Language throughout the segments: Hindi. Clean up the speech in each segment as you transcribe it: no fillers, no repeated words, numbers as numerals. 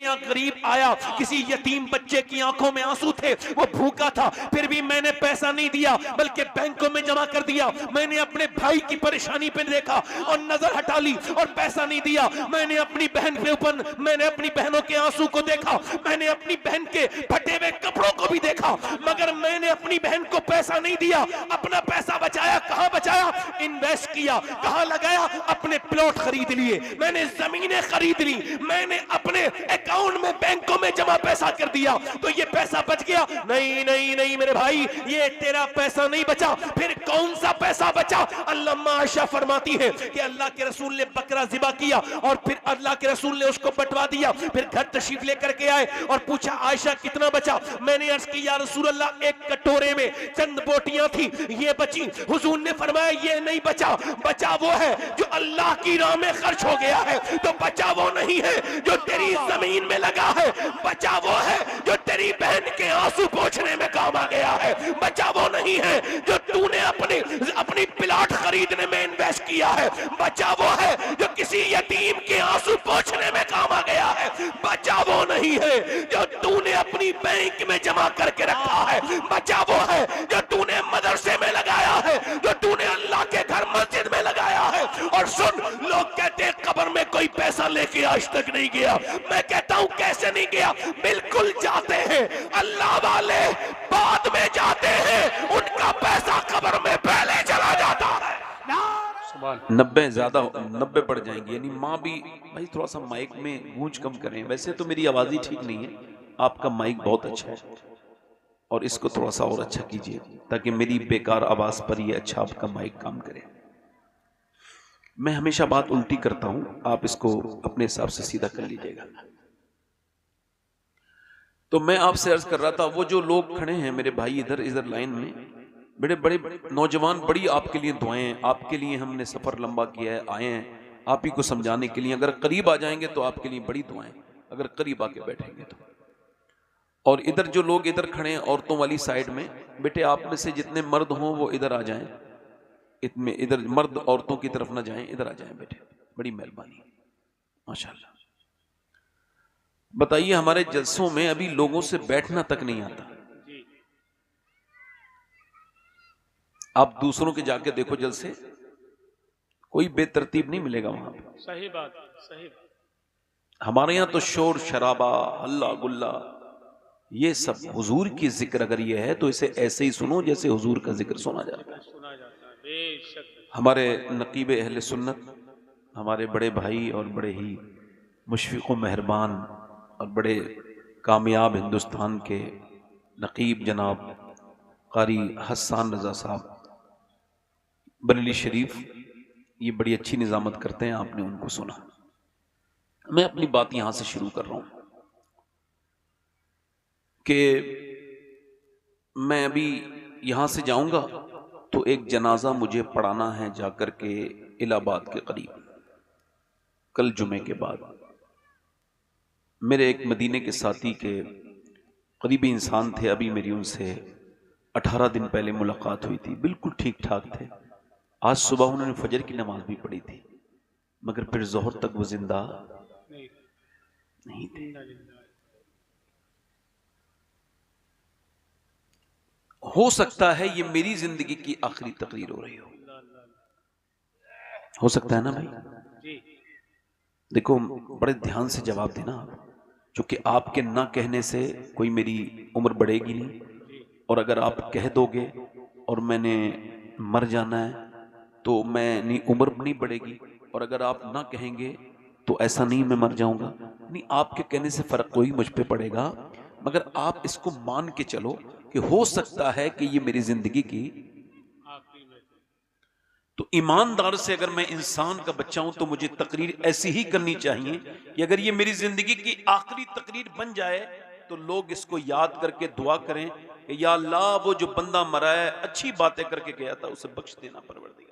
यहाँ गरीब आया, किसी यतीम बच्चे की आंखों में आंसू थे, वो भूखा था, फिर भी मैंने पैसा नहीं दिया बल्कि बैंकों में जमा कर दिया। मैंने अपने भाई की परेशानी पे देखा और नजर हटा ली और पैसा नहीं दिया। मैंने अपनी बहन के ऊपर, मैंने अपनी बहनों के आंसू को देखा, मैंने अपनी बहन के फटे हुए कपड़ों को भी देखा, मगर मैंने अपनी बहन को पैसा नहीं दिया। अपना पैसा बचाया, कहां बचाया? इन्वेस्ट किया। कहां लगाया? अपने प्लॉट खरीद लिए, मैंने जमीनें खरीद ली, मैंने अपने अकाउंट में बैंकों में जमा पैसा कर दिया। तो ये पैसा बच गया? नहीं नहीं नहीं मेरे भाई, ये तेरा पैसा नहीं बचा। फिर कौन सा पैसा बचा? अल्लामा आयशा फरमाती है कि अल्लाह के रसूल ने बकरा ज़िबा किया और फिर अल्लाह के रसूल ने उसको बंटवा दिया। फिर घर तशरीफ लेकर के आए और पूछा, आयशा कितना बचा? मैंने अर्ज की, या रसूल अल्लाह, एक कटोरे में चंद बोटियां थी, ये बची। हुजूर ने फरमाया, ये नहीं बचा, बचा वो है जो अल्लाह की राह में खर्च हो गया है। तो बचा वो नहीं है जो तेरी जमीन में लगा है, बचा वो है जो तेरी बहन के आंसू पोंछने में काम आ गया है। बचा वो नहीं है जो तूने अपनी प्लॉट खरीदने में इन्वेस्ट किया है। बचा वो है जो किसी यतीम के आंसू पोंछने में काम आ गया है। बचा वो नहीं है जो तूने अपनी बैंक में जमा करके रखा है। बचा वो है जो तूने मदरसे में लगाया है, जो तूने अल्लाह के घर मस्जिद में लगाया है। और सुन, लोग कहते हैं कब्र में कोई पैसा लेके आज तक नहीं गया। मैं कहता हूं कैसे नहीं गया? बिल्कुल जाते हैं। अल्लाह वाले बाद में जाते हैं, उनका पैसा कब्र में पहले चला जाता है। 90 ज्यादा 90 पड़ जाएंगे, यानी माँ भी भाई थोड़ा सा माइक में गूंज कम करें। वैसे तो मेरी आवाज ही ठीक नहीं है, आपका माइक बहुत अच्छा है और इसको थोड़ा सा और अच्छा कीजिए ताकि मेरी बेकार आवाज पर ये अच्छा आपका माइक काम करे। मैं हमेशा बात उल्टी करता हूं, आप इसको अपने हिसाब से सीधा कर लीजिएगा। तो मैं आपसे अर्ज कर रहा था, वो जो लोग खड़े हैं मेरे भाई इधर लाइन में, बड़े बड़े नौजवान, बड़ी आपके लिए दुआएं, आपके लिए हमने सफर लंबा किया है, आए हैं आप ही को समझाने के लिए। अगर करीब आ जाएंगे तो आपके लिए बड़ी दुआएं, अगर करीब आके बैठेंगे तो। और इधर जो लोग इधर खड़े हैं औरतों वाली साइड में, बेटे आप में से जितने मर्द हों वो इधर आ जाएं, इधर मर्द औरतों की तरफ ना जाएं, इधर आ जाएं बेटे, बड़ी मेहरबानी, माशाल्लाह। बताइए, हमारे जलसों में अभी लोगों से बैठना तक नहीं आता। आप दूसरों के जाके देखो जलसे, कोई बेतरतीब नहीं मिलेगा वहां पे। सही बात, सही बात। हमारे यहां तो शोर शराबा, हल्ला गुल्ला, ये सब। हुजूर की जिक्र अगर ये है तो इसे ऐसे ही सुनो जैसे हुजूर का जिक्र सुना जाता है। बेशक। हमारे नकीब अहले सुन्नत, हमारे बड़े भाई और बड़े ही मुशफिक मेहरबान और बड़े कामयाब हिंदुस्तान के नकीब जनाब कारी हसन रजा साहब बरेली शरीफ, ये बड़ी अच्छी निजामत करते हैं, आपने उनको सुना। मैं अपनी बात यहां से शुरू कर रहा हूं कि मैं अभी यहां से जाऊंगा तो एक जनाजा मुझे पढ़ाना है जाकर के इलाहाबाद के करीब, कल जुमे के बाद। मेरे एक मदीने के साथी के करीबी इंसान थे, अभी मेरी उनसे 18 दिन पहले मुलाकात हुई थी, बिल्कुल ठीक ठाक थे। आज सुबह उन्होंने फजर की नमाज भी पढ़ी थी, मगर फिर जोहर तक वो जिंदा नहीं थे। हो सकता है ये मेरी जिंदगी की आखिरी तकरीर हो रही हो सकता है ना भाई? देखो, बड़े ध्यान से जवाब देना आप, क्योंकि आपके ना कहने से कोई मेरी उम्र बढ़ेगी नहीं, और अगर आप कह दोगे और मैंने मर जाना है तो मैं उम्र नहीं बढ़ेगी, और अगर आप ना कहेंगे तो ऐसा नहीं मैं मर जाऊंगा। नहीं, आपके कहने से फर्क कोई मुझ पे पड़ेगा, मगर आप इसको मान के चलो कि हो सकता है कि ये मेरी जिंदगी की। तो ईमानदार से अगर मैं इंसान का बच्चा हूं तो मुझे तकरीर ऐसी ही करनी चाहिए कि अगर ये मेरी जिंदगी की आखिरी तकरीर बन जाए तो लोग इसको याद करके दुआ करें कि या अल्लाह, वो जो बंदा मरा है अच्छी बातें करके गया था उसे बख्श देना परवरदिगार।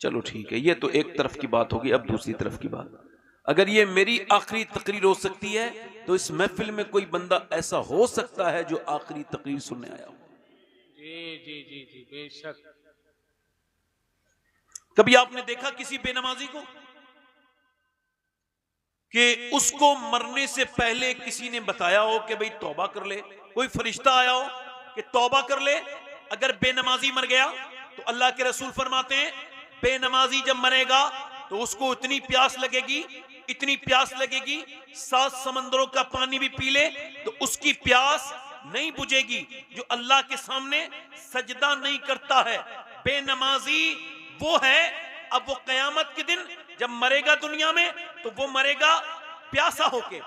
चलो ठीक है, ये तो एक तरफ की बात होगी। अब दूसरी तरफ की बात, अगर ये मेरी आखिरी तकरीर हो सकती है तो इस महफिल में कोई बंदा ऐसा हो सकता है जो आखिरी तकरीर सुनने आया हो। जी जी जी जी, बेशक। कभी आपने देखा किसी बेनमाजी को? कि उसको मरने से पहले किसी ने बताया हो कि भाई तौबा कर ले, कोई फरिश्ता आया हो कि तौबा कर ले। अगर बेनमाजी मर गया तो अल्लाह के रसूल फरमाते हैं बेनमाजी जब मरेगा तो उसको इतनी प्यास लगेगी, इतनी प्यास लगेगी 7 समंदरों का पानी भी पी ले तो उसकी प्यास नहीं बुझेगी। जो अल्लाह के सामने सजदा नहीं करता है बेनमाजी वो है। अब वो कयामत के दिन जब मरेगा दुनिया में तो वो मरेगा प्यासा होके,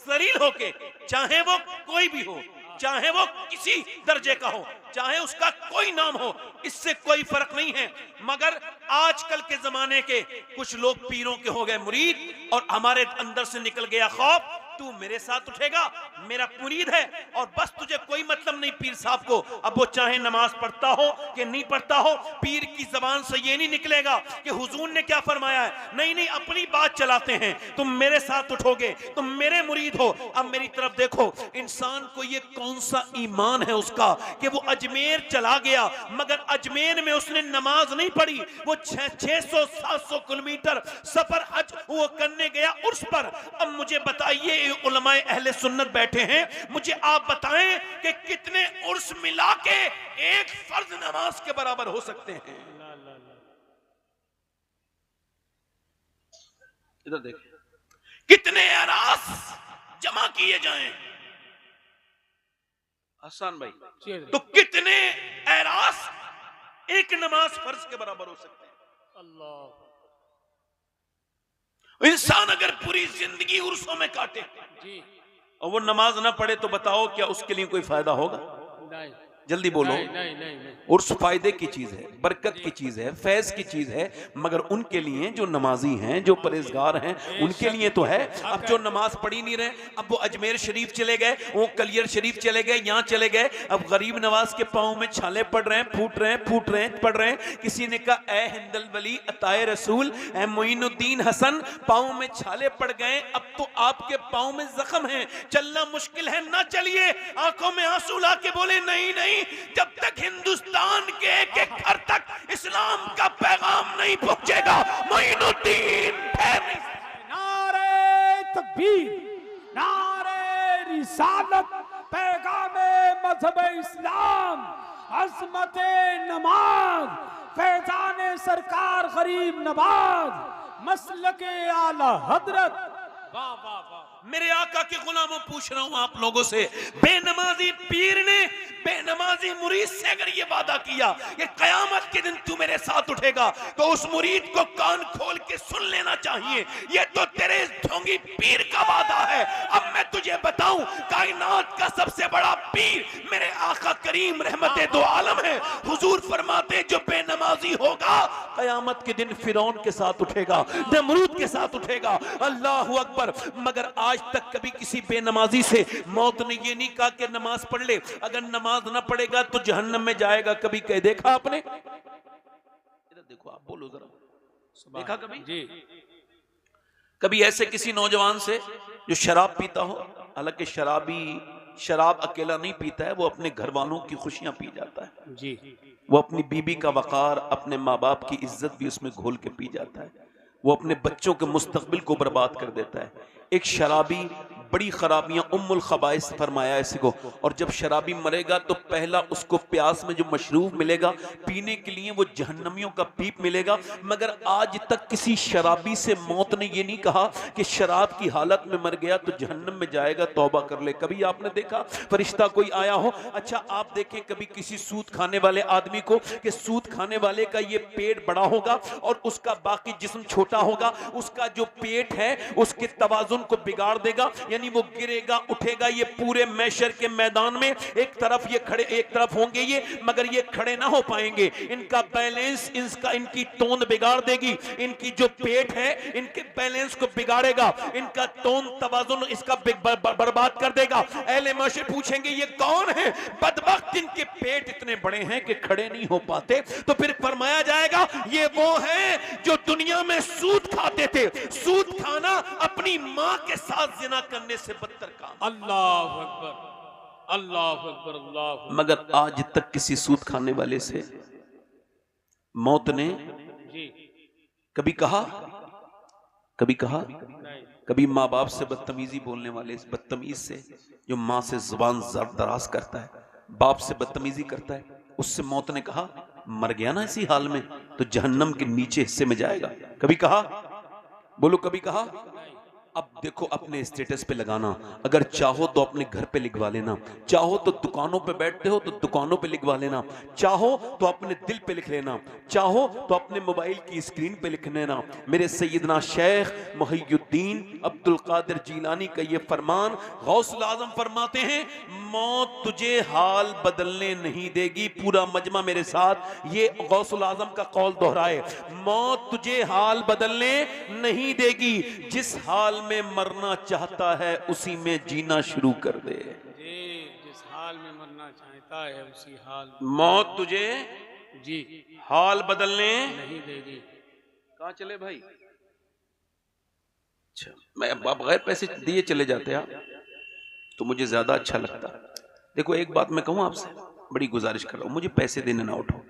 जलील होके, चाहे वो कोई भी हो, चाहे वो किसी दर्जे का हो, चाहे उसका कोई नाम हो, इससे कोई फर्क नहीं है। मगर आजकल के जमाने के कुछ लोग पीरों के हो गए मुरीद और हमारे अंदर से निकल गया खौफ, तू मेरे साथ उठेगा, मेरा मुरीद है और बस तुझे कोई मतलब नहीं पीर साहब को। अब वो चाहे नमाज पढ़ता हो कि नहीं पढ़ता हो, पीर की जबान से ये नहीं निकलेगा कि हुजूर ने क्या फरमाया है। नहीं नहीं, अपनी बात चलाते हैं, तुम मेरे साथ उठोगे, तुम मेरे मुरीद हो। अब मेरी तरफ देखो, इंसान को ये कौन सा ईमान है उसका कि वो अजमेर चला गया मगर अजमेर में उसने नमाज नहीं पढ़ी। वो 600-700 किलोमीटर सफर हज वो करने गया उर्स पर। अब मुझे बताइए, उलमाए अहले सुन्नत बैठे हैं, मुझे आप बताएं कि कितने उर्स मिला के एक फर्ज नमाज के बराबर हो सकते हैं। इधर देखिए, कितने अरास जमा किए जाएं हसन भाई, तो कितने अरास एक नमाज फर्ज के बराबर हो सकते हैं। अल्लाह, इंसान अगर पूरी जिंदगी उर्सों में काटे जी और वो नमाज ना पढ़े तो बताओ क्या उसके लिए कोई फायदा होगा? नहीं जल्दी बोलो। नहीं नहीं नहीं, नहीं। उर्स फायदे की चीज है, बरकत की चीज है, फैज की चीज है, मगर उनके लिए जो नमाजी हैं, जो परहेजगार हैं, उनके लिए तो है। अब जो नमाज पढ़ी नहीं रहे, अब वो अजमेर शरीफ चले गए, वो कलियर शरीफ चले गए, यहाँ चले गए, अब गरीब नवाज के पाँव में छाले पड़ रहे हैं, फूट रहे हैं, फूट रहे हैं, पड़ रहे हैं। किसी ने कहा ए हिंदल वली अताए रसूल, ए मोइनुद्दीन हसन, पाँव में छाले पड़ गए, अब तो आपके पाँव में जख्म है, चलना मुश्किल है, ना चलिए। आंखों में आंसू ला के बोले नहीं नहीं, जब तक हिंदुस्तान के एक एक घर तक इस्लाम का पैगाम नहीं पहुंचेगा मोइनुद्दीन नारे तकबीर, नारे रिसालत, पैगामे मजहब इस्लाम, अज़मत नमाज, फैजान सरकार गरीब नवाज, मसलके आला हजरत। वाह वाह वाह। मेरे आका के गुलामों, पूछ रहा हूं आप लोगों से, बेनमाजी पीर ने बेनमाजी मुरीद से अगर ये वादा किया कि कयामत के दिन तू मेरे साथ उठेगा, तो उस मुरीद को कान खोल के सुन लेना चाहिए। ये तो तेरे ढोंगी पीर का वादा है। अब मैं तुझे बताऊं, कायनात का सबसे बड़ा पीर मेरे आका करीम रहमते दो आलम है। हुजूर फरमाते जो बेनमाजी होगा कयामत के दिन फिरौन के साथ उठेगा, नमरूद के साथ उठेगा। अल्लाहू अकबर। मगर आज तक कभी किसी बेनमाजी से मौत ने ये नहीं कहा कि नमाज पढ़ ले, अगर नमाज ना पढ़ेगा तो जहन्नम में जाएगा। कभी कह देखा आपने? इधर देखो, आप बोलो जरा, देखा कभी? जी। कभी ऐसे किसी नौजवान से जो शराब पीता हो, हालांकि शराबी शराब अकेला नहीं पीता है, वो अपने घर वालों की खुशियां पी जाता है जी। वो अपनी बीबी का वकार, अपने माँ बाप की इज्जत भी उसमें घोल के पी जाता है। वो अपने बच्चों के मुस्तकबिल को बर्बाद कर देता है। एक शराबी बड़ी खराबियां उम्मुल खबाइस फरमाया इसी को। और जब शराबी मरेगा तो पहला उसको प्यास में जो मशरूब मिलेगा पीने के लिए वो जहन्नमियों का पीप मिलेगा। मगर आज तक किसी शराबी से मौत ने ये नहीं कहा कि शराब की हालत में मर गया तो जहन्नम में जाएगा, तौबा कर ले। कभी आपने देखा फरिश्ता कोई आया हो? अच्छा आप देखें कभी किसी सूद खाने वाले आदमी को कि सूद खाने वाले का ये पेट बड़ा होगा और उसका बाकी जिस्म छोटा होगा, उसका जो पेट है उसके तवाजुन को बिगाड़ देगा, यानी वो गिरेगा उठेगा। ये पूरे मैशर के मैदान में एक तरफ ये खड़े, एक तरफ होंगे ये, मगर ये खड़े ना हो पाएंगे। इनका बैलेंस, इनकी तोंद बिगाड़ देगी। इनकी जो पेट है इनके बैलेंस को बिगाड़ेगा, इनका तोंद तवाजुन इसका बर्बाद कर देगा। अहले मैशर पूछेंगे ये कौन है? बदबख्त इनके पेट इतने बड़े हैं कि खड़े नहीं हो पाते। तो फिर फरमाया जाएगा ये वो है जो दुनिया में सूद खाते थे। सूद खाना अपनी मां के साथ जिना करने से बदतर काम। अल्लाह अकबर, अल्लाह अकबर, अल्लाह अकबर। मगर आज तक किसी सूद खाने वाले से मौत ने जी कभी कहा? कभी कहा? नहीं। कभी माँ बाप से बदतमीजी बोलने वाले इस बदतमीज से, जो माँ से जुबान दराज करता है, बाप से बदतमीजी करता है, उससे मौत ने कहा मर गया ना इसी हाल में तो जहन्नम के नीचे हिस्से में जाएगा। कभी कहा? बोलो कभी कहा? अब देखो अपने स्टेटस पे लगाना, अगर चाहो तो अपने घर पे लिखवा लेना, चाहो तो दुकानों पे बैठते हो तो दुकानों पे लिखवा लेना, चाहो तो अपने दिल पे लिख लेना, चाहो तो अपने मोबाइल की स्क्रीन पे लिख लेना। मेरे सैयदना शेख मुहियुद्दीन अब्दुल कादिर जीलानी का ये फरमान, गौसुल आजम फरमाते हैं मौत तुझे हाल बदलने नहीं देगी। पूरा मजमा मेरे साथ ये गौसुल आजम का कौल दोहराए, मौत तुझे हाल बदलने नहीं देगी, जिस हाल में मरना चाहता है उसी में जीना शुरू कर दे। जी, जिस हाल में मरना चाहता है उसी हाल मौत तुझे जी हाल बदलने नहीं देगी। कहाँ चले भाई? अच्छा, मैं बगैर पैसे दिए चले जाते आप तो मुझे ज्यादा अच्छा लगता। देखो एक बात मैं कहूँ आपसे, बड़ी गुजारिश कर रहा हूँ, मुझे पैसे देने ना उठो,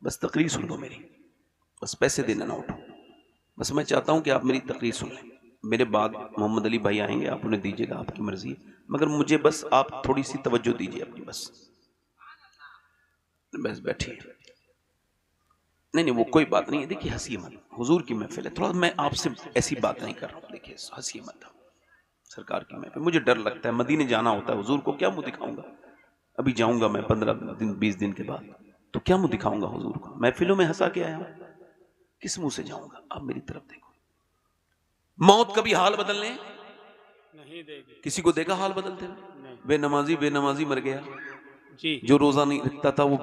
बस तकरीर सुन लो मेरी, बस पैसे देने ना उठो, बस मैं चाहता हूँ कि आप मेरी तकरीर सुन लें। मेरे बाद मोहम्मद अली भाई आएंगे, आप उन्हें दीजिएगा, आपकी मर्जी है, मगर मुझे बस आप थोड़ी सी तवज्जो दीजिए अपनी, बस बैठिए। नहीं वो कोई बात नहीं है, देखिए हंसिए मत, हुजूर की महफिल है, थोड़ा मैं आपसे ऐसी बात नहीं कर रहा हूँ, देखिए हंसिए मत, सरकार की महफिल, मुझे डर लगता है, मदीने जाना होता है, हुजूर को क्या मुंह दिखाऊंगा, अभी जाऊंगा मैं 15 दिन 20 दिन के बाद, तो क्या मुंह दिखाऊंगा हुजूर को, महफिलों में हंसा के आया हूं, किस मुंह से जाऊंगा? आप मेरी तरफ देखो, मौत कभी हाल बदलने नहीं देगी। किसी को देखा हाल बदलते हुए? बेनमाजी मर गया जी, जो रोजा नहीं रखता था वो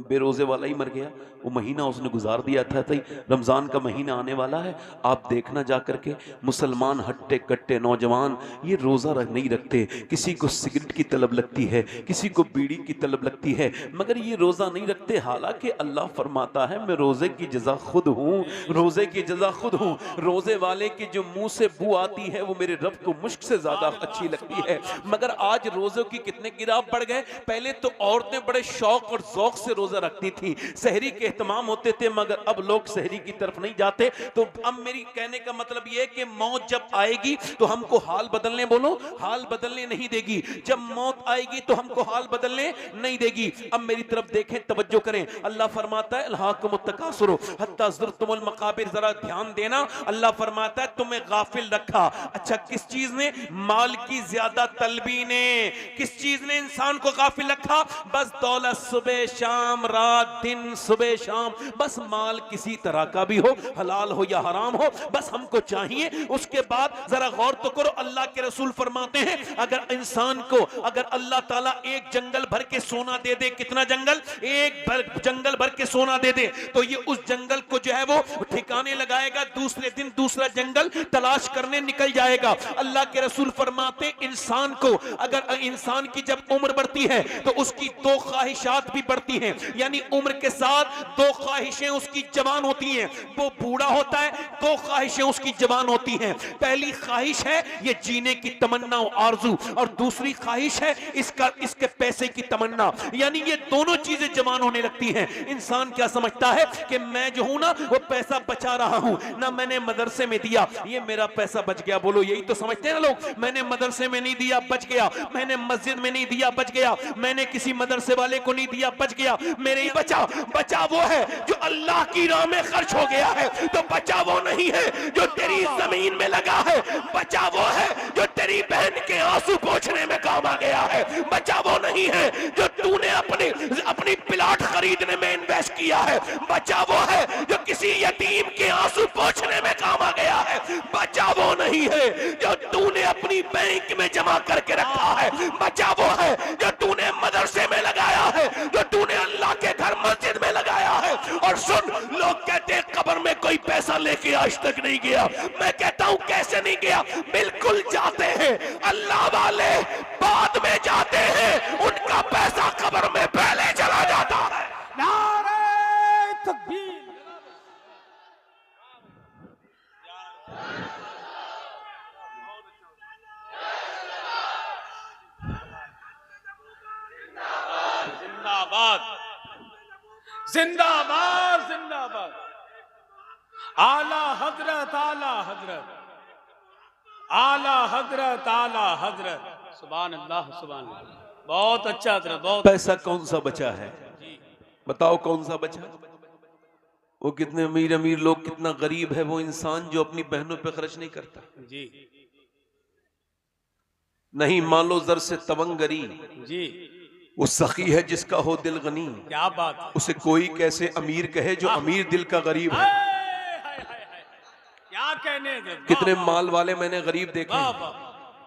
बेरोजे वाला ही मर गया, वो महीना उसने गुजार दिया था। रमजान का महीना आने वाला है, आप देखना जा करके मुसलमान हट्टे कट्टे नौजवान ये रोजा नहीं रखते, किसी को सिगरेट की तलब लगती है, किसी को बीड़ी की तलब लगती है, मगर ये रोजा नहीं रखते, हालांकि अल्लाह फरमाता है मैं रोजे की जजा खुद हूँ, रोजे की जजा खुद हूँ। रोजे वाले की जो मुंह से बू आती है वो मेरे रब को मुश्क से ज्यादा अच्छी लगती है। मगर आज रोजों की कितने गिराव बढ़ गए। पहले तो औरतें बड़े शौक और ज़ौक से रोजा रखती थी, सहरी के एहतमाम होते थे, मगर अब लोग सहरी की तरफ नहीं जाते। तो अब मेरी कहने का मतलब यह है कि मौत जब आएगी तो हमको हाल बदलने, बोलो हाल बदलने नहीं देगी। जब मौत आएगी तो हमको हाल बदलने नहीं देगी। अब मेरी तरफ देखें, तवज्जो करें, अल्लाह फरमाता है अल्हाकुमुत तकासुर हत्ता ज़ुरतुमुल मकाबिर, जरा ध्यान देना, अल्लाह फरमाता है तुम्हें गाफिल रखा। अच्छा किस चीज ने? माल की ज्यादा तलबी ने। किस चीज ने इंसान को गाफिल रखा? बस दौलत सुबह शाम, रात दिन सुबह शाम, बस माल किसी तरह का भी हो, हलाल हो या हराम हो, बस हमको चाहिए। उसके बाद जरा गौर तो करो, अल्लाह के रसूल फरमाते हैं अगर इंसान को अगर अल्लाह ताला एक जंगल भर के सोना दे दे, कितना जंगल? एक जंगल भर के सोना दे दे, तो ये उस जंगल को जो है वो ठिकाने लगाएगा, दूसरे दिन दूसरा जंगल तलाश करने निकल जाएगा। अल्लाह के रसूल फरमाते इंसान को अगर इंसान की जब उम्र बढ़ती है तो उसकी दो ख्वाहिशात भी बढ़ती हैं, यानी उम्र के साथ दो ख्वाहिशें उसकी जवान होती हैं। वो बूढ़ा होता है, दो ख्वाहिशें उसकी जवान होती हैं। पहली ख्वाहिश है ये जीने की तमन्ना और आरजू, और दूसरी ख्वाहिश है इसके पैसे की तमन्ना, यानी ये दोनों चीजें जवान होने लगती हैं। इंसान क्या समझता है कि मैं जो हूं ना वो पैसा बचा रहा हूं, ना मैंने मदरसे में दिया, ये मेरा पैसा बच गया। बोलो यही तो समझते हैं ना लोग, मैंने मदरसे में नहीं दिया बच गया, मैंने मस्जिद में नहीं दिया बच गया, मैंने किसी मदरसे वाले को नहीं दिया बच गया, मेरे ही बचा वो है जो अल्लाह की राह में खर्च हो गया है। तो बचा वो नहीं है जो तेरी जमीन में लगा है, बचा वो है जो तेरी बहन के आंसू पोंछने में काम आ गया है, बचा वो नहीं है जो तूने अपनी प्लाट खरीदने में इन्वेस्ट किया है, बचा वो है जो किसी यतीम के आंसू पोंछने में काम आ गया है, बचा वो नहीं है जो तूने अपनी बैंक में जमा करके रखा है, बचा वो है जो तूने मदरसे में लगाया है, जो तूने अल्लाह के घर मस्जिद में लगाया है। और सुन, लोग कहते हैं कब्र में कोई पैसा लेके आज तक नहीं गया, मैं कहता हूं कैसे नहीं गया, बिल्कुल जाते हैं। अल्लाह वाले बाद में जाते हैं, उनका पैसा कब्र में पहले चला जाता है। नारे तकबीर। जिंदाबाद जिंदाबाद जिंदाबाद। आला हजरत आला हजरत सुभान अल्लाह सुभान अल्लाह। बहुत अच्छा हजरत, बहुत पैसा कौन सा बचा है? बताओ कौन सा बचा? वो कितने अमीर अमीर लोग, कितना गरीब है वो इंसान जो अपनी बहनों पे खर्च नहीं करता। जी नहीं मालो जर से तवंगरी, जी, वो सखी है जिसका हो दिल गनी। क्या बात है। उसे कोई कैसे अमीर कहे जो अमीर दिल का गरीब है। क्या कहने दे। कितने माल वाले मैंने गरीब देखे वाह हैं। वाह।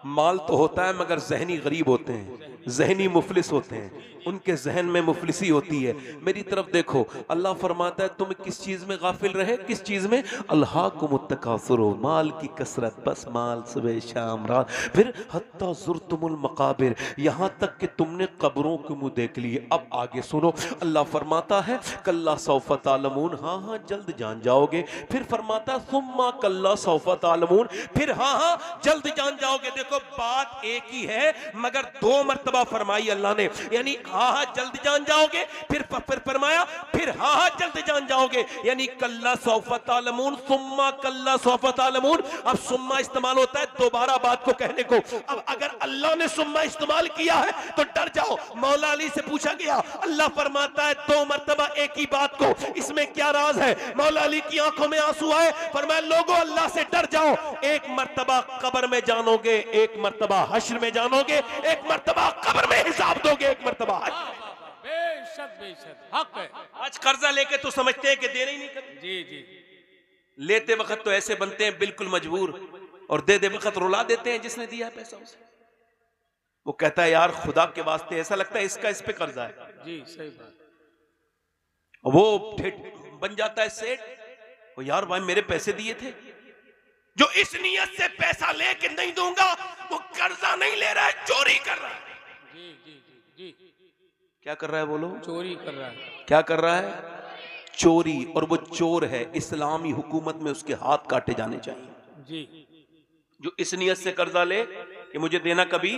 माल तो होता है मगर जहनी गरीब होते हैं, जहनी मुफलिस होते हैं, उनके जहन में मुफलिसी होती है। मेरी तरफ देखो, अल्लाह फरमाता है तुम किस चीज में गाफिल रहे? किस चीज में? अल्हाकुमुत्तकासुर, माल की कसरत, बस माल सुबह शाम रात, फिर हत्ता जुर्तुमुल मकाबिर, यहाँ तक कि तुमने कब्रों के मुंह देख लिए। अब आगे सुनो, अल्लाह फरमाता है कल्ला सौफा तालमून, हाँ हाँ जल्द जान जाओगे। फिर फरमाता है सुम्मा कल्ला सौफा तालमून, फिर हाँ हाँ जल्द जान जाओगे। देखो बात एक ही है मगर दो मर्तबा फरमाई अल्लाह ने, यानी हाँ हाँ जल्द जान जाओगे, फिर फरमाया फिर हाँ हाँ जल्द जान जाओगे, यानी कल्ला सौफा तालमून, सुम्मा कल्ला सौफा तालमून। अब सुम्मा इस्तेमाल होता है दोबारा बात को कहने को। अब अगर अल्लाह ने सुम्मा इस्तेमाल किया है तो डर जाओ। मौला अली से पूछा गया, अल्लाह फरमाता है दो मर्तबा एक ही बात को, इसमें क्या राज है? मौला अली की आंखों में आंसू आए, फरमाया लोगों अल्लाह से डर जाओ। एक मर्तबा कब्र में जानोगे, एक मर्तबा हश्र में जानोगे, एक मर्तबा कब्र में हिसाब दोगे, एक मर्तबा बेशक बेशक हक है। आज कर्जा लेके तो समझते हैं कि देना ही नहीं कर, जी जी, लेते वक्त तो ऐसे बनते हैं बिल्कुल मजबूर, और दे दे वक्त रुला देते हैं जिसने दिया है पैसा उसे। वो कहता है यार खुदा के वास्ते, ऐसा लगता है इसका इस पे कर्जा है। जी सही बात। वो बन जाता है सेठ, वो यार भाई मेरे पैसे दिए थे। जो इस नियत से पैसा लेके नहीं दूंगा वो कर्जा नहीं ले रहा है, चोरी कर रहा है। जी जी जी जी, क्या कर रहा है बोलो? चोरी कर रहा है। क्या कर रहा है? चोरी। और वो चोर है, इस्लामी हुकूमत में उसके हाथ काटे जाने चाहिए। जी, जो इस नियत से कर्जा ले कि मुझे देना कभी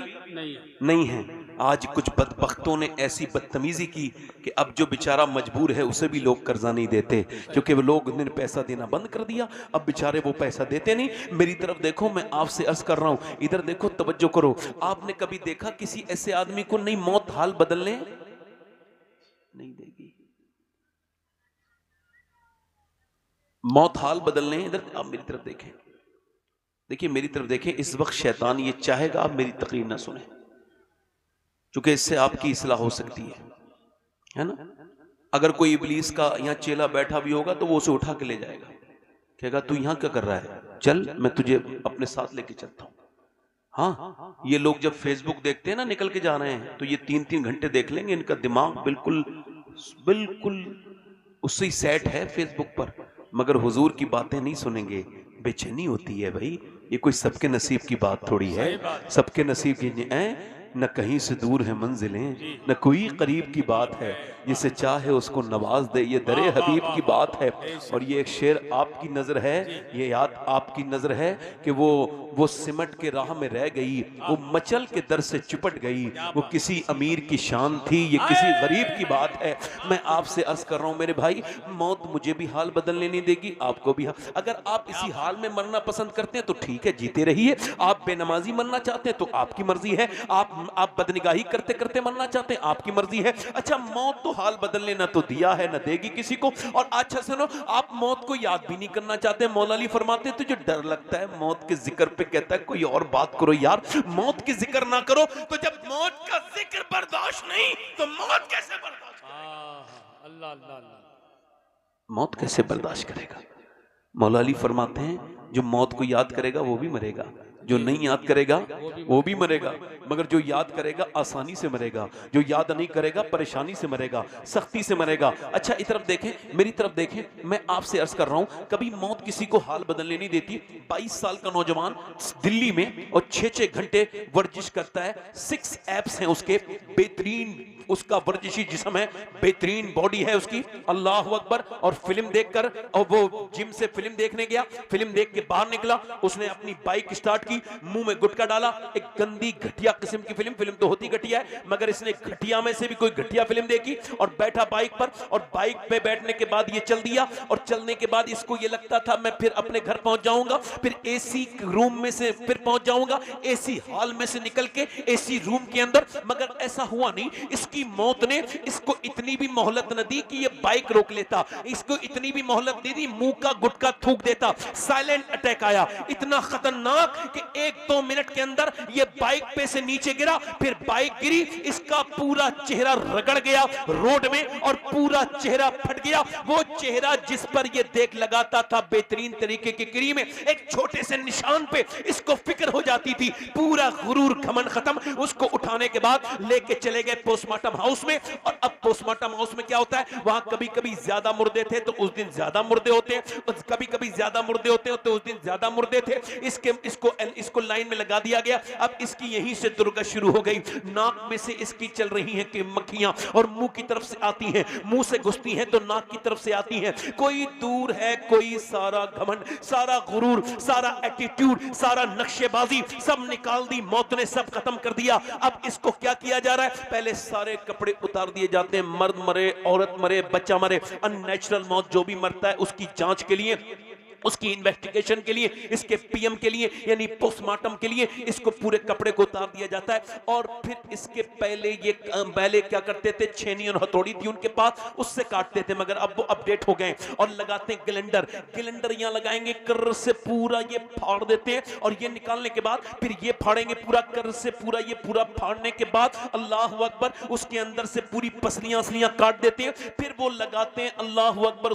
नहीं है। आज कुछ बदबख्तों ने ऐसी बदतमीजी की कि अब जो बेचारा मजबूर है उसे भी लोग कर्जा नहीं देते, क्योंकि वो लोग ने पैसा देना बंद कर दिया। अब बेचारे वो पैसा देते नहीं। मेरी तरफ देखो, मैं आपसे अर्ज कर रहा हूं, इधर देखो, तवज्जो करो। आपने कभी देखा किसी ऐसे आदमी को नहीं मौत हाल बदलने नहीं देगी? मौत हाल बदलने, इधर आप मेरी तरफ देखें, देखिए मेरी तरफ देखें। इस वक्त शैतान ये चाहेगा आप मेरी तकरीर ना सुने, क्योंकि इससे आपकी इस्लाह हो सकती है ना। अगर कोई इब्लीस का यहाँ चेला बैठा भी होगा तो वो उसे उठा के ले जाएगा, कहेगा तू यहाँ क्या कर रहा है, चल मैं तुझे अपने साथ लेके चलता हूँ। हाँ, ये लोग जब फेसबुक देखते हैं ना निकल के जा रहे हैं, तो ये 3-3 घंटे देख लेंगे। इनका दिमाग बिल्कुल बिल्कुल उससे ही सेट है फेसबुक पर, मगर हुजूर की बातें नहीं सुनेंगे। बेचैनी होती है भाई, ये कोई सबके नसीब की बात थोड़ी है। सबके नसीब की न कहीं से दूर है मंजिलें, न कोई करीब की बात है, जिसे चाहे उसको नवाज दे, ये दरे हबीब की बात है। और ये एक शेर आपकी नजर है, ये याद आपकी नजर है कि वो सिमट के राह में रह गई, वो मचल के दर से चिपट गई। वो किसी अमीर की शान थी, ये किसी गरीब की बात है। मैं आपसे अर्ज कर रहा हूं मेरे भाई, मौत मुझे भी हाल बदलने नहीं देगी, आपको भी। अगर आप इसी हाल में मरना पसंद करते हैं तो ठीक है, जीते रहिए। आप बेनमाजी मरना चाहते हैं तो आपकी मर्जी है। आप बदनिगाही करते करते मरना चाहते हैं, आपकी मर्जी है। अच्छा, मौत तो हाल बदलने ना तो दिया है, ना देगी किसी को। और अच्छा सुनो, आप मौत को याद भी नहीं करना चाहते। मौला अली फरमाते हैं तुझे डर लगता है मौत के जिक्र पे, कहता है कोई और बात करो यार, मौत की जिक्र ना करो। तो जब मौत का जिक्र बर्दाश्त नहीं तो मौत कैसे बर्दाश्त करेगा? अल्लाह अल्लाह अल्लाह, मौत कैसे बर्दाश्त करेगा? मौला अली फरमाते हैं जो मौत को याद करेगा वो भी मरेगा, जो नहीं याद करेगा वो भी मरेगा, मगर जो याद करेगा आसानी से मरेगा, जो याद नहीं करेगा परेशानी से मरेगा, सख्ती से मरेगा। अच्छा, इस तरफ देखें, मेरी तरफ देखें, मैं आपसे अर्ज कर रहा हूं, कभी मौत किसी को हाल बदलने नहीं देती। 22 साल का नौजवान दिल्ली में और 6-6 घंटे वर्जिश करता है। 6 एप्स हैं उसके, बेहतरीन उसका वर्जिशी जिस्म है, बेहतरीन बॉडी है उसकी, अल्लाह अकबर। और फिल्म देखकर, और वो जिम से फिल्म देखने गया, फिल्म देख के बाहर निकला, उसने अपनी बाइक स्टार्ट की, दी, मुंह में गुटखा डाला, एक गंदी घटिया किस्म की फिल्म तो होती घटिया है, मगर इसने घटिया में से भी कोई घटिया फिल्म देखी और बैठा बाइक पर, और बाइक पे बैठने के बाद ये चल दिया, और चलने के बाद इसको ये लगता था मैं फिर अपने घर पहुंच जाऊंगा, फिर एसी रूम में से फिर पहुंच जाऊंगा, एसी हॉल में से निकल के एसी रूम के अंदर, मगर ऐसा हुआ नहीं। इसकी मौत ने इसको इतनी भी मोहलत न दी कि ये बाइक रोक लेता, इसको इतनी भी मोहलत दे दी मुंह का गुटखा थूक देता। साइलेंट अटैक आया, इतना खतरनाक कि 1-2 मिनट के अंदर ये बाइक पे से नीचे गिरा, फिर बाइक गिरी, इसका पूरा चेहरा रगड़ गया रोड में और पूरा चेहरा फट गया। वो चेहरा जिस पर ये देख लगाता था बेहतरीन तरीके की क्रीम में, एक छोटे से निशान पे इसको फिक्र हो जाती थी, पूरा गुरूर घमंड खत्म। उसको उठाने के बाद लेके चले गए पोस्टमार्टम हाउस में, और अब पोस्टमार्टम हाउस में क्या होता है, वहां कभी कभी ज्यादा मुर्दे थे तो उस दिन ज्यादा मुर्दे होते हैं, कभी कभी ज्यादा मुर्दे होते हैं तो उस दिन ज्यादा मुर्दे थे। इसको लाइन में लगा दिया गया। अब इसकी यहीं से दुर्गत शुरू हो गई, नाक में से इसकी चल रही हैं कि मक्खियां, और मुंह की तरफ से आती हैं, मुंह से घुसती हैं तो नाक की तरफ से आती हैं। कोई दूर है, कोई सारा घमंड, सारा गुरूर, सारा एटीट्यूड, सारा नक्शेबाजी सब निकाल दी, मौत ने सब खत्म कर दिया। अब इसको क्या किया जा रहा है, पहले सारे कपड़े उतार दिए जाते हैं, मर्द मरे, औरत मरे, बच्चा मरे, अननेचुरल मौत जो भी मरता है उसकी जांच के लिए, उसकी इन्वेस्टिगेशन के लिए, इसके पीएम के लिए यानी पोस्टमार्टम के लिए इसको पूरे कपड़े को उतार दिया जाता है। और फिर इसके पहले ये पहले क्या करते थे, छेनी और हथौड़ी थी उनके पास, उससे काटते थे, मगर अब वो अपडेट हो गए और लगाते हैं ग्लेंडर यहां लगाएंगे, कर्र से पूरा ये फाड़ देते हैं, और ये निकालने के बाद फिर ये फाड़ेंगे पूरा कर्र से, पूरा ये पूरा फाड़ने के बाद अल्लाह अकबर, उसके अंदर से पूरी पसलियां काट देते हैं, फिर वो लगाते हैं अल्लाह अकबर,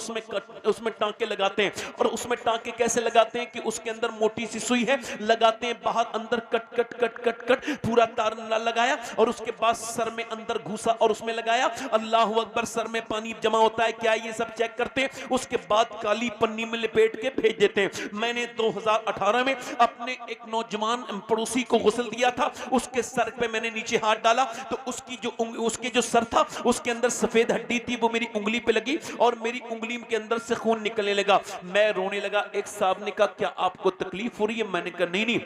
उसमें टांके लगाते हैं। और उसमें टांके कैसे लगाते हैं कि उसके अंदर मोटी सी सुई है, लगाते हैं बाहर अंदर कट पूरा तार लगाया, और उसके बाद सर में अंदर घुसा और उसमें लगाया, अल्लाह अकबर, सर में पानी जमा होता है क्या, ये सब चेक करते हैं, उसके बाद काली पन्नी में लपेट के भेज देते हैं। मैंने 2018 में अपने एक नौजवान पड़ोसी को गुस्ल दिया था, उसके सर पे मैंने नीचे हाथ डाला तो उसके जो सर था उसके अंदर सफेद हड्डी थी, वो मेरी उंगली पे लगी और मेरी उंगली के अंदर से खून निकलने लगा, मैं रोने लगा। एक साहब ने कहा क्या आपको तकलीफ हो रही है, मैंने कहा नहीं।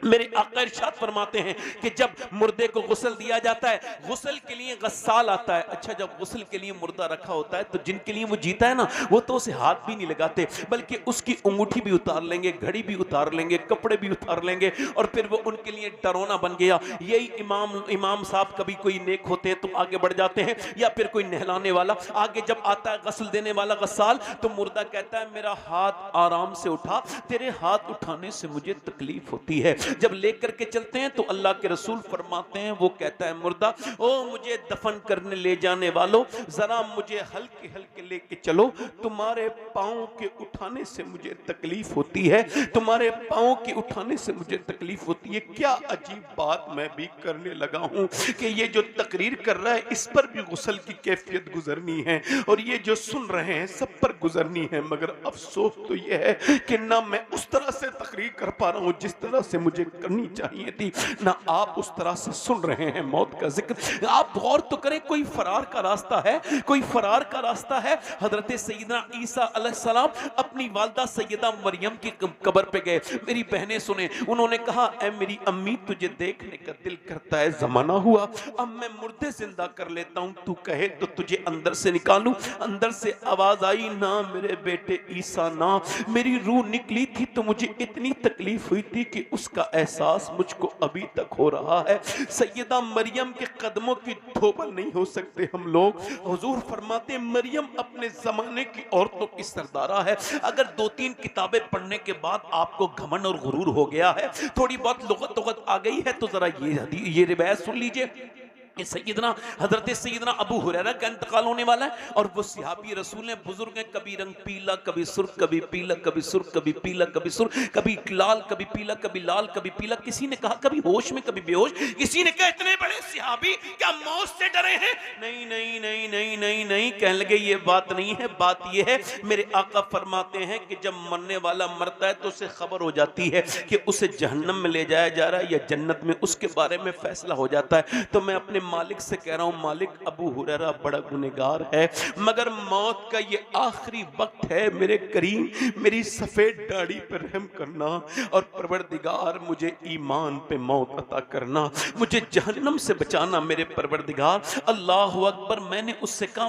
मेरे आका इरशाद फरमाते हैं कि जब मुर्दे को गुस्ल दिया जाता है, गुस्ल के लिए गस्साल आता है। अच्छा, जब गुस्ल के लिए मुर्दा रखा होता है तो जिनके लिए वो जीता है ना, वो तो उसे हाथ भी नहीं लगाते, बल्कि उसकी अंगूठी भी उतार लेंगे, घड़ी भी उतार लेंगे, कपड़े भी उतार लेंगे, और फिर वो उनके लिए डरोना बन गया। यही इमाम साहब कभी कोई नेक होते हैं तो आगे बढ़ जाते हैं, या फिर कोई नहलाने वाला आगे जब आता है, गस्ल देने वाला गस्साल, तो मुर्दा कहता है मेरा हाथ आराम से उठा, तेरे हाथ उठाने से मुझे तकलीफ होती है। जब लेकर के चलते हैं तो अल्लाह के रसूल फरमाते हैं, वो कहता है मुर्दा, ओ मुझे दफन करने ले जाने वालों, जरा मुझे हल्के हल्के लेके चलो, तुम्हारे पाँव के उठाने से मुझे तकलीफ होती है, तुम्हारे पाँव के उठाने से मुझे तकलीफ होती है। क्या अजीब बात मैं भी करने लगा हूँ कि ये जो तकरीर कर रहा है इस पर भी गुस्ल की कैफियत गुजरनी है, और ये जो सुन रहे हैं सब पर गुजरनी है, मगर अफसोस तो ये है कि ना मैं उस तरह से तकरीर कर पा रहा हूँ जिस तरह से मुझे करनी चाहिए थी, ना आप उस तरह से सुन रहे हैं मौत का जिक्र। आप गौर तो करें, कोई फरार का रास्ता है, कोई फरार का रास्ता है। हजरत सैयदना ईसा अलैहिस्सलाम अपनी वालदा सैयदा मरियम की कब्र पे गए, मेरी बहनें सुने, उन्होंने कहा ऐ मेरी अम्मी, तुझे देखने का दिल करता है, जमाना हुआ अब मैं मुर्दे जिंदा कर लेता हूं, तू कहे तो तुझे अंदर से निकालूं। अंदर से आवाज आई, ना मेरे बेटे ईसा ना, मेरी रूह निकली थी तो मुझे इतनी तकलीफ हुई थी कि उसका एहसास मुझको अभी तक हो रहा है। सैयदा मरियम के कदमों की धोबल नहीं हो सकते हम लोग। हुजूर फरमाते मरियम अपने जमाने की औरतों की सरदारा है। अगर 2-3 किताबें पढ़ने के बाद आपको घमंड और गुरूर हो गया है, थोड़ी बहुत लुगत आ गई है, तो जरा ये रिवायत सुन लीजिए। सैयदना हजरत सैयदना अबू हुरैरा का इंतकाल होने वाला है, और वो सहाबी रसूल हैं, बुजुर्ग हैं, कभी रंग पीला, कभी सुर्ख, कभी पीला, कभी सुर्ख, कभी पीला, कभी सुर्ख, कभी लाल, कभी पीला, कभी लाल, कभी पीला। किसी ने कहा कभी होश में, कभी बेहोश। किसी ने कहा इतने बड़े सहाबी क्या मौत से डरे हैं? नहीं नहीं नहीं नहीं नहीं नहीं, कहने लगे ये बात नहीं है, बात ये है मेरे आका फरमाते हैं कि जब मरने वाला मरता है तो उसे खबर हो जाती है कि उसे जहन्नम में ले जाया जा रहा है या जन्नत में, उसके बारे में फैसला हो जाता है। तो मैं अपने मालिक से कह रहा हूं, मालिक अबू हुरैरा बड़ा गुनहगार है, मगर मौत का ये आखिरी वक्त है, मेरे करीम मेरी सफेद दाढ़ी पर रहम करना, और परवरदिगार मुझे ईमान पे मौत अता करना, मुझे जहन्नम से बचाना मेरे परवरदिगार। अल्लाह अकबर। मैंने उससे कहा